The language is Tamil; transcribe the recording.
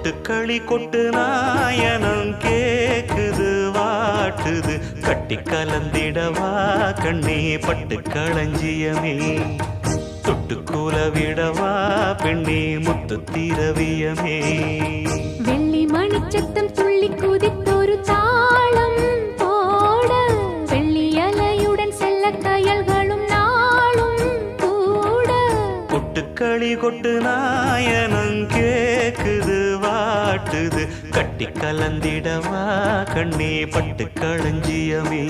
கொட்டுக்களி கொட்டு நாயனம் கேக்குது வாட்டுது கட்டி கலந்திடவா கண்ணே பட்டு களஞ்சியமே தொட்டுக்கூல விடவா பெண்ணே முத்து திரவியமே வெள்ளி மணிச்சத்தம் துள்ளி குதித்தொரு தாளம் போட வெள்ளி அலையுடன் செல்ல கயல்களும் நாளும் கூட கொட்டுக்களி கொட்டு நாயனம் கேக்குது வாட்டுது கட்டி கலந்திடவா கண்ணே பட்டு களஞ்சியமே